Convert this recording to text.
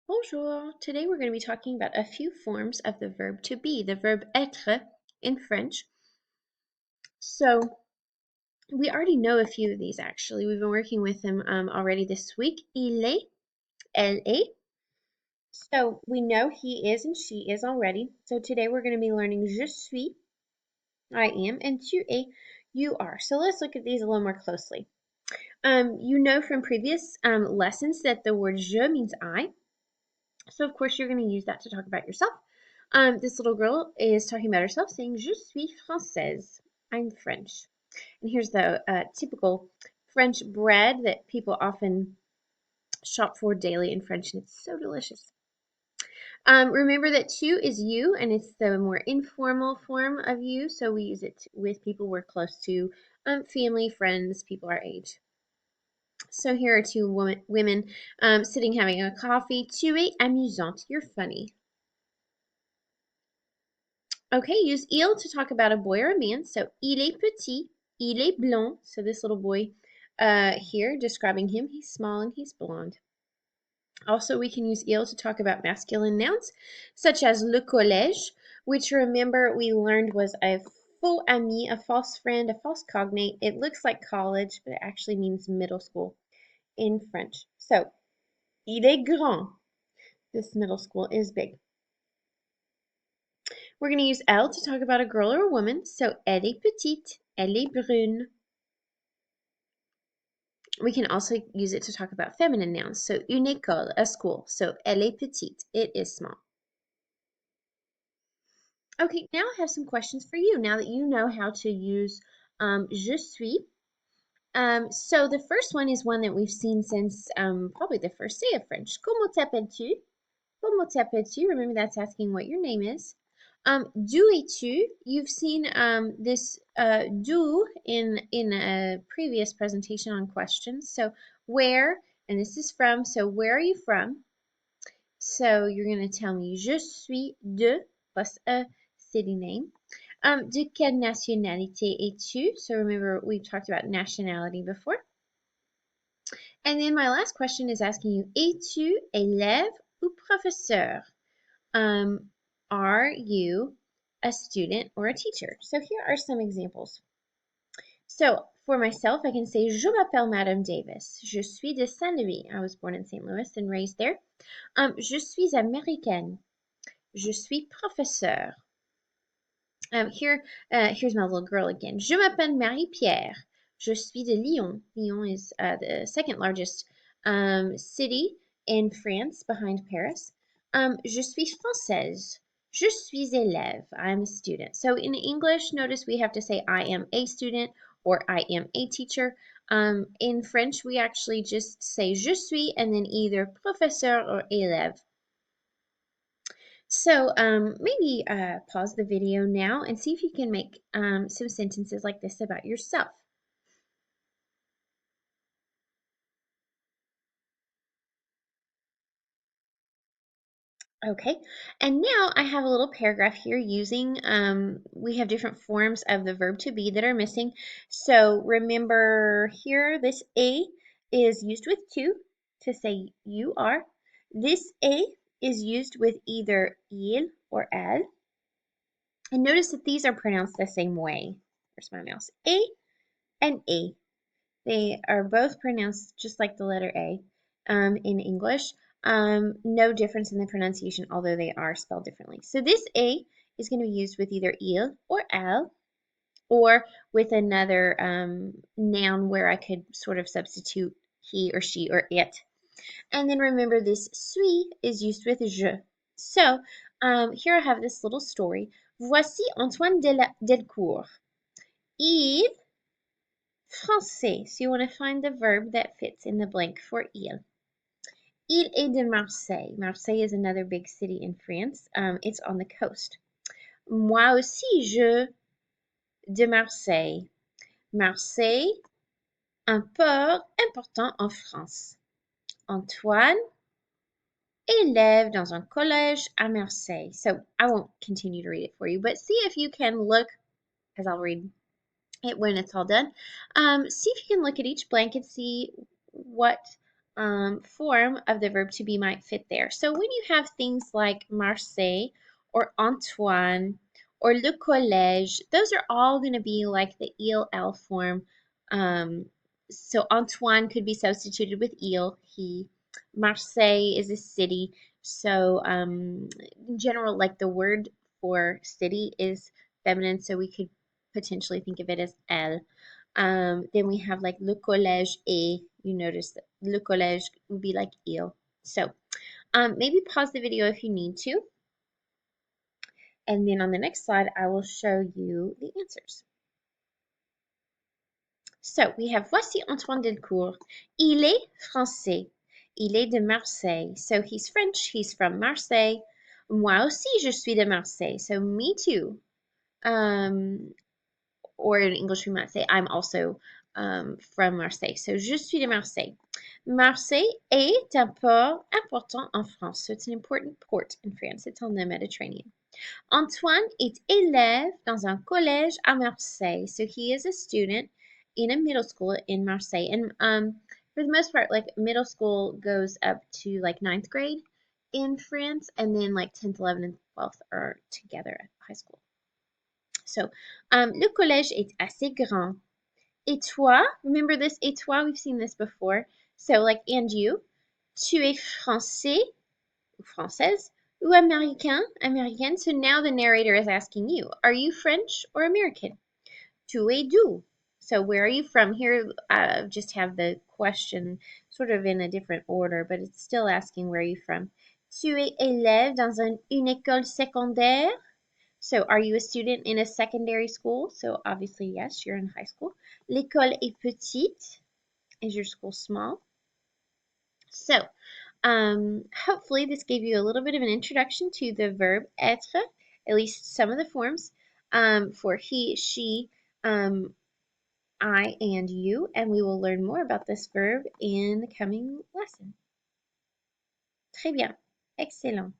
Bonjour. Today we're going to be talking about a few forms of the verb to be, the verb être in French. So we already know a few of these actually. We've been working with them already this week. Il est, elle est. So we know he is and she is already. So today we're going to be learning je suis, I am, and tu es, you are. So let's look at these a little more closely. You know from previous lessons that the word je means I. So of course you're going to use that to talk about yourself. This little girl is talking about herself, saying "Je suis française." I'm French. And here's the typical French bread that people often shop for daily in French, and it's so delicious. Remember that tu is you, and it's the more informal form of you, so we use it with people we're close to, family, friends, people our age. So here are two women sitting having a coffee. Tu es amusante. You're funny. Okay, use il to talk about a boy or a man. So, il est petit, il est blond. So this little boy here, describing him, he's small and he's blonde. Also, we can use il to talk about masculine nouns, such as le collège, which remember we learned was a faux ami, a false friend, a false cognate. It looks like college, but it actually means middle school in French. So, il est grand. This middle school is big. We're going to use elle to talk about a girl or a woman. So, elle est petite, elle est brune. We can also use it to talk about feminine nouns. So, une école, a school. So, elle est petite, it is small. Okay, now I have some questions for you now that you know how to use je suis. So, the first one is one that we've seen since probably the first day of French. Comment t'appelles-tu? Comment t'appelles-tu? Remember that's asking what your name is. D'où es-tu? You've seen this d'où in a previous presentation on questions. So where, and this is from, so where are you from? So you're going to tell me je suis de plus a city name. De quelle nationalité es-tu? So remember we've talked about nationality before. And then my last question is asking you, es-tu élève ou professeur? Are you a student or a teacher? So here are some examples. So for myself, I can say, Je m'appelle Madame Davis. Je suis de Saint Louis. I was born in St. Louis and raised there. Je suis américaine. Je suis professeur. Here's my little girl again. Je m'appelle Marie-Pierre. Je suis de Lyon. Lyon is the second largest city in France behind Paris. Je suis française. Je suis élève. I'm a student. So in English, notice we have to say I am a student or I am a teacher. In French, we actually just say je suis and then either professeur or élève. So maybe pause the video now and see if you can make some sentences like this about yourself. Okay, and now I have a little paragraph here using, we have different forms of the verb to be that are missing. So remember here, this a is used with to say you are. This a is used with either il or elle. And notice that these are pronounced the same way. Where's my mouse? A and a. They are both pronounced just like the letter A in English. No difference in the pronunciation, although they are spelled differently. So this A is going to be used with either il or elle, or with another noun where I could sort of substitute he or she or it. And then remember this suis is used with je. So here I have this little story. Voici Antoine Delcourt. Il Français. So you want to find the verb that fits in the blank for il. Il est de Marseille. Marseille is another big city in France. It's on the coast. Moi aussi, je de Marseille. Marseille, un port important en France. Antoine, élève dans un collège à Marseille. So I won't continue to read it for you, but see if you can look, as I'll read it when it's all done. See if you can look at each blank and see what form of the verb to be might fit there. So when you have things like Marseille or Antoine or le collège, those are all going to be like the EL form. So Antoine could be substituted with il, he. Marseille is a city. So in general, like the word for city is feminine, so we could potentially think of it as elle. Then we have like le collège et. You notice that le collège would be like il. So maybe pause the video if you need to. And then on the next slide, I will show you the answers. So we have voici Antoine Delcourt. Il est français. Il est de Marseille. So he's French. He's from Marseille. Moi aussi, je suis de Marseille. So me too. Or in English, we might say I'm also from Marseille. So je suis de Marseille. Marseille est un port important en France. So it's an important port in France. It's on the Mediterranean. Antoine est élève dans un collège à Marseille. So he is a student in a middle school in Marseille. And for the most part, like middle school goes up to like 9th grade in France, and then like 10th, 11th, and 12th are together at high school. So, le collège est assez grand. Et toi, remember this et toi, we've seen this before. So, like, and you, tu es français ou française ou américain, américaine. So now the narrator is asking you, are you French or American? Tu es d'où? So where are you from? Here, just have the question sort of in a different order, but it's still asking where are you from. Tu es élève dans une école secondaire? So are you a student in a secondary school? So obviously, yes, you're in high school. L'école est petite. Is your school small? So hopefully this gave you a little bit of an introduction to the verb être, at least some of the forms for he, she, I, and you, and we will learn more about this verb in the coming lesson. Très bien. Excellent.